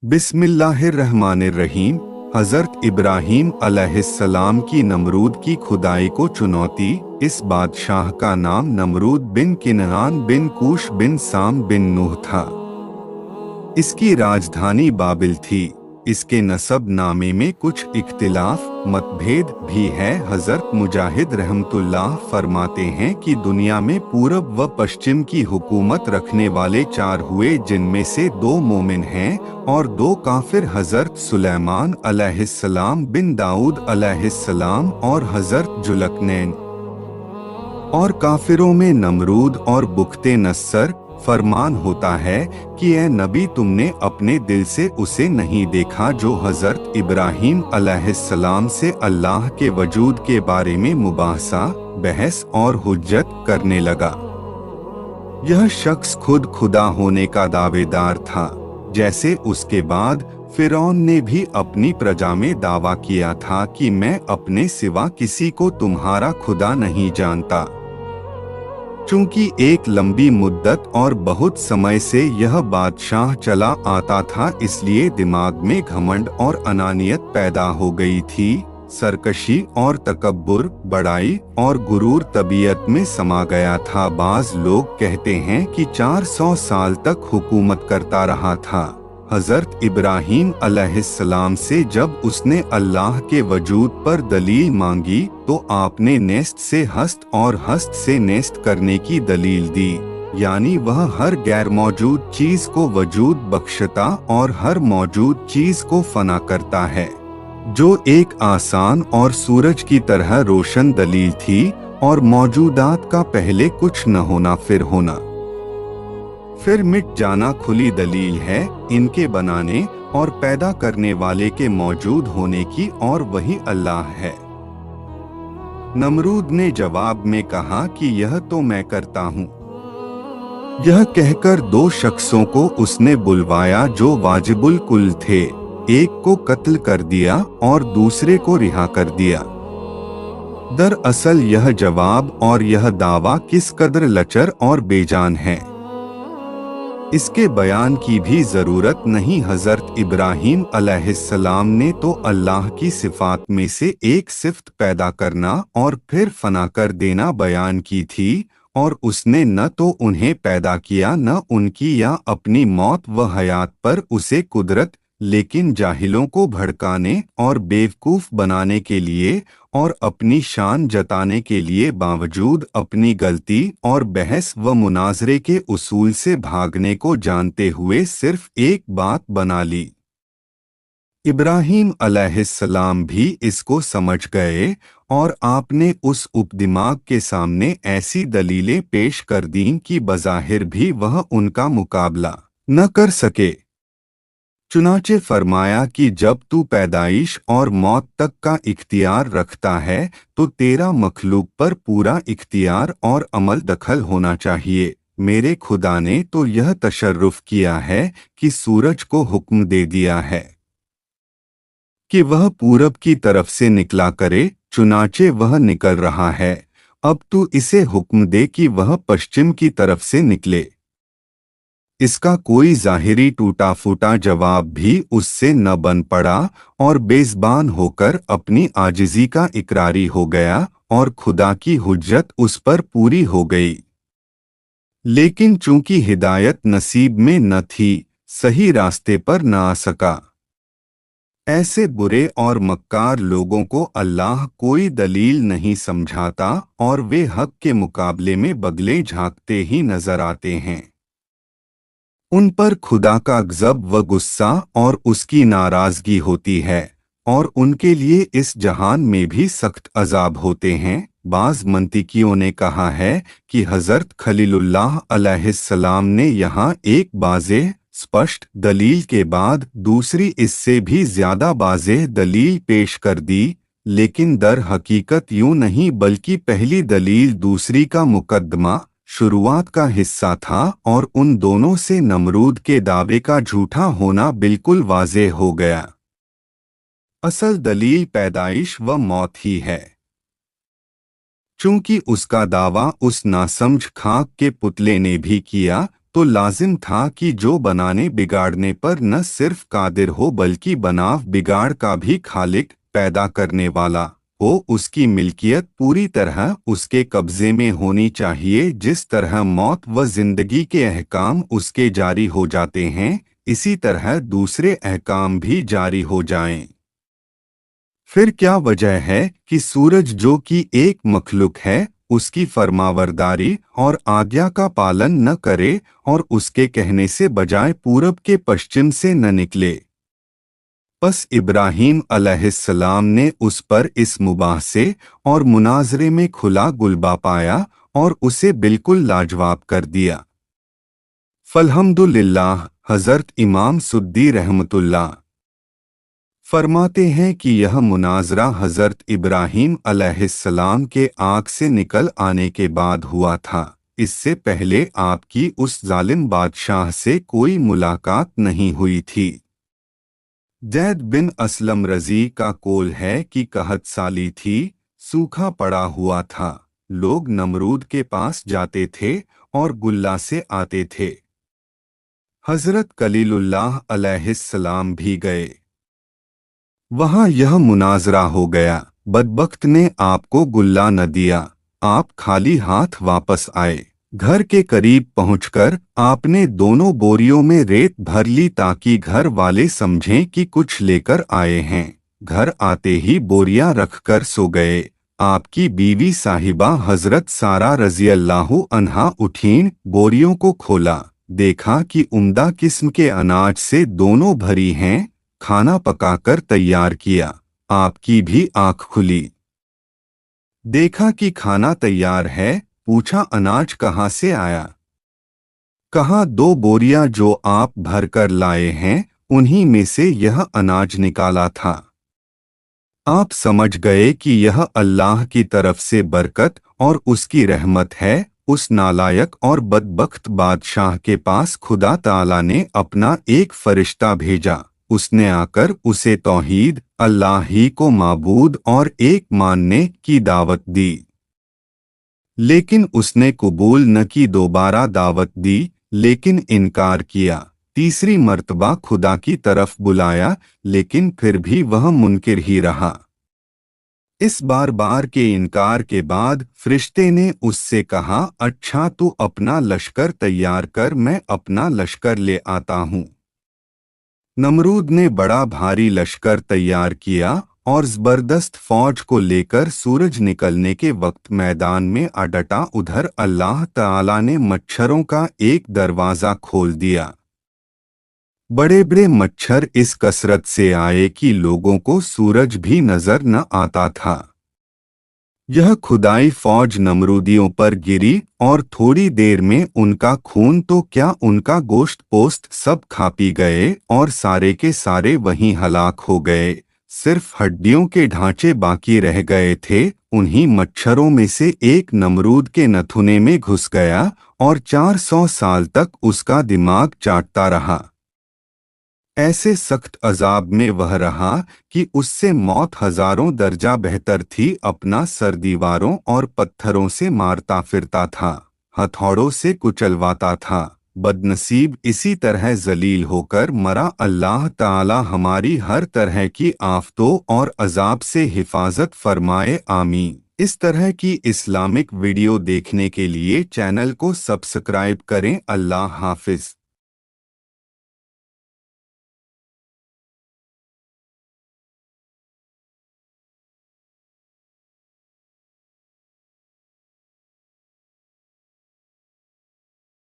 बिस्मिल्लाहिर्रहमानिर्रहीम। हजरत इब्राहीम अलैहिस्सलाम की नमरूद की खुदाई को चुनौती। इस बादशाह का नाम नमरूद बिन किनआन बिन कूश बिन साम बिन नूह था। इसकी राजधानी बाबिल थी। इसके नसब नामे में कुछ इख्तिलाफ मतभेद भी है। हजरत मुजाहिद रहमतुल्लाह फरमाते हैं कि दुनिया में पूरब व पश्चिम की हुकूमत रखने वाले 4 हुए, जिनमें से 2 मोमिन हैं और 2 काफिर। हजरत सुलेमान अलैहिस्सलाम बिन दाऊद अलैहिस्सलाम और हजरत जुलकनैन। और काफिरों में नमरूद और बुख्ते नस्सर। फरमान होता है कि ए नबी, तुमने अपने दिल से उसे नहीं देखा जो हजरत इब्राहीम अलैहिस्सलाम से अल्लाह के वजूद के बारे में मुबाहसा, बहस और हुज्जत करने लगा। यह शख्स खुद खुदा होने का दावेदार था, जैसे उसके बाद फिरौन ने भी अपनी प्रजा में दावा किया था कि मैं अपने सिवा किसी को तुम्हारा खुदा नहीं जानता। चूंकि एक लंबी मुद्दत और बहुत समय से यह बादशाह चला आता था, इसलिए दिमाग में घमंड और अनानियत पैदा हो गई थी। सरकशी और तकब्बुर, बड़ाई और गुरूर तबीयत में समा गया था। बाज लोग कहते हैं कि 400 साल तक हुकूमत करता रहा था। हजरत इब्राहीम अलैहिस्सलाम से जब उसने अल्लाह के वजूद पर दलील मांगी तो आपने नेस्त से हस्त और हस्त से नेस्त करने की दलील दी, यानी वह हर गैर मौजूद चीज को वजूद बख्शता और हर मौजूद चीज को फना करता है, जो एक आसान और सूरज की तरह रोशन दलील थी। और मौजूदात का पहले कुछ न होना फिर होना फिर मिट जाना खुली दलील है इनके बनाने और पैदा करने वाले के मौजूद होने की, और वही अल्लाह है। नमरूद ने जवाब में कहा कि यह तो मैं करता हूँ। यह कहकर 2 शख्सों को उसने बुलवाया जो वाजिबुल कुल थे। एक को कत्ल कर दिया और दूसरे को रिहा कर दिया। दरअसल यह जवाब और यह दावा किस कदर लचर और बेजान है, इसके बयान की भी जरूरत नहीं। हजरत इब्राहीम अलैहिस्सलाम ने तो अल्लाह की सिफात में से एक सिफ्त पैदा करना और फिर फना कर देना बयान की थी, और उसने न तो उन्हें पैदा किया न उनकी या अपनी मौत व हयात पर उसे कुदरत, लेकिन जाहिलों को भड़काने और बेवकूफ बनाने के लिए और अपनी शान जताने के लिए, बावजूद अपनी गलती और बहस व मुनाजरे के उसूल से भागने को जानते हुए सिर्फ एक बात बना ली। इब्राहीम अलैहिस्सलाम भी इसको समझ गए और आपने उस उपदिमाग के सामने ऐसी दलीलें पेश कर दीं कि बज़ाहिर भी वह उनका मुकाबला न कर सके। चुनाचे फरमाया कि जब तू पैदाइश और मौत तक का इख्तियार रखता है तो तेरा मखलूक पर पूरा इख्तियार और अमल दखल होना चाहिए। मेरे खुदा ने तो यह तशर्रुफ किया है कि सूरज को हुक्म दे दिया है कि वह पूरब की तरफ से निकला करे, चुनाचे वह निकल रहा है। अब तू इसे हुक्म दे कि वह पश्चिम की तरफ से निकले। इसका कोई ज़ाहिरी टूटा फूटा जवाब भी उससे न बन पड़ा और बेज़बान होकर अपनी आजिज़ी का इकरारी हो गया और खुदा की हुज्जत उस पर पूरी हो गई। लेकिन चूंकि हिदायत नसीब में न थी, सही रास्ते पर न आ सका। ऐसे बुरे और मक्कार लोगों को अल्लाह कोई दलील नहीं समझाता और वे हक के मुकाबले में बगले झांकते ही नजर आते हैं। उन पर खुदा का गज़ब व गुस्सा और उसकी नाराजगी होती है और उनके लिए इस जहान में भी सख्त अजाब होते हैं। बाज़ मंतिकियों ने कहा है कि हज़रत खलीलुल्लाह अलैहिस्सलाम ने यहाँ एक बाज़ेह स्पष्ट दलील के बाद दूसरी इससे भी ज़्यादा बाज़ेह दलील पेश कर दी, लेकिन दर हकीकत यूं नहीं बल्कि पहली दलील दूसरी का मुकद्दमा, शुरुआत का हिस्सा था, और उन दोनों से नमरूद के दावे का झूठा होना बिल्कुल वाज़ेह हो गया। असल दलील पैदाइश व मौत ही है। चूंकि उसका दावा उस नासमझ खाक के पुतले ने भी किया, तो लाजिम था कि जो बनाने बिगाड़ने पर न सिर्फ कादिर हो बल्कि बनाव बिगाड़ का भी खालिक पैदा करने वाला हो, उसकी मिल्कियत पूरी तरह उसके कब्जे में होनी चाहिए। जिस तरह मौत व जिंदगी के अहकाम उसके जारी हो जाते हैं, इसी तरह दूसरे अहकाम भी जारी हो जाएं। फिर क्या वजह है कि सूरज जो कि एक मखलूक है, उसकी फरमाबरदारी और आज्ञा का पालन न करे और उसके कहने से बजाय पूरब के पश्चिम से न निकले। बस इब्राहीम अलैहिस्सलाम ने उस पर इस मुबाहसे और मुनाजरे में खुला गुलबा पाया और उसे बिल्कुल लाजवाब कर दिया। फल्हम्दुलिल्लाह। हज़रत इमाम सुद्दी रहमतुल्लाह फरमाते हैं कि यह मुनाजरा हज़रत इब्राहीम अलैहिस्सलाम के आँख से निकल आने के बाद हुआ था। इससे पहले आपकी उस जालिम बादशाह से कोई मुलाकात नहीं हुई थी। ज़ैद बिन असलम रज़ी का कौल है कि कहत साली थी, सूखा पड़ा हुआ था, लोग नमरूद के पास जाते थे और गुल्ला से आते थे। हज़रत कलीलुल्लाह अलैहिस्सलाम भी गए, वहां यह मुनाजरा हो गया। बदबख्त ने आपको गुल्ला न दिया, आप खाली हाथ वापस आए। घर के करीब पहुंचकर आपने दोनों बोरियों में रेत भर ली ताकि घर वाले समझें कि कुछ लेकर आए हैं। घर आते ही बोरियां रखकर सो गए। आपकी बीवी साहिबा हजरत सारा रज़ियल्लाहु अन्हा उठीं, बोरियों को खोला, देखा कि उम्दा किस्म के अनाज से दोनों भरी हैं। खाना पकाकर तैयार किया। आपकी भी आंख खुली, देखा कि खाना तैयार है। पूछा, अनाज कहाँ से आया? कहा, 2 बोरियां जो आप भरकर लाए हैं, उन्हीं में से यह अनाज निकाला था। आप समझ गए कि यह अल्लाह की तरफ से बरकत और उसकी रहमत है। उस नालायक और बदबख्त बादशाह के पास खुदा ताला ने अपना एक फरिश्ता भेजा। उसने आकर उसे तौहीद, अल्लाह ही को माबूद और एक मानने की दावत दी, लेकिन उसने कबूल न की। दोबारा दावत दी, लेकिन इनकार किया। तीसरी मर्तबा खुदा की तरफ बुलाया, लेकिन फिर भी वह मुनकिर ही रहा। इस बार बार के इनकार के बाद फरिश्ते ने उससे कहा, अच्छा तू अपना लश्कर तैयार कर, मैं अपना लश्कर ले आता हूँ। नमरूद ने बड़ा भारी लश्कर तैयार किया और ज़बरदस्त फौज को लेकर सूरज निकलने के वक्त मैदान में आ डटा। उधर अल्लाह ताला ने मच्छरों का एक दरवाज़ा खोल दिया। बड़े बड़े मच्छर इस कसरत से आए कि लोगों को सूरज भी नजर न आता था। यह खुदाई फौज नमरूदियों पर गिरी और थोड़ी देर में उनका खून तो क्या उनका गोश्त पोस्त सब खा पी गए और सारे के सारे वहीं हलाक हो गए। सिर्फ हड्डियों के ढांचे बाकी रह गए थे। उन्हीं मच्छरों में से एक नमरूद के नथुने में घुस गया और 400 साल तक उसका दिमाग चाटता रहा। ऐसे सख्त अजाब में वह रहा कि उससे मौत हजारों दर्जा बेहतर थी। अपना सर दीवारों और पत्थरों से मारता फिरता था, हथौड़ों से कुचलवाता था। बदनसीब इसी तरह जलील होकर मरा। अल्लाह ताला हमारी हर तरह की आफतों और अजाब से हिफाजत फरमाए, आमीन। इस तरह की इस्लामिक वीडियो देखने के लिए चैनल को सब्सक्राइब करें। अल्लाह हाफिज।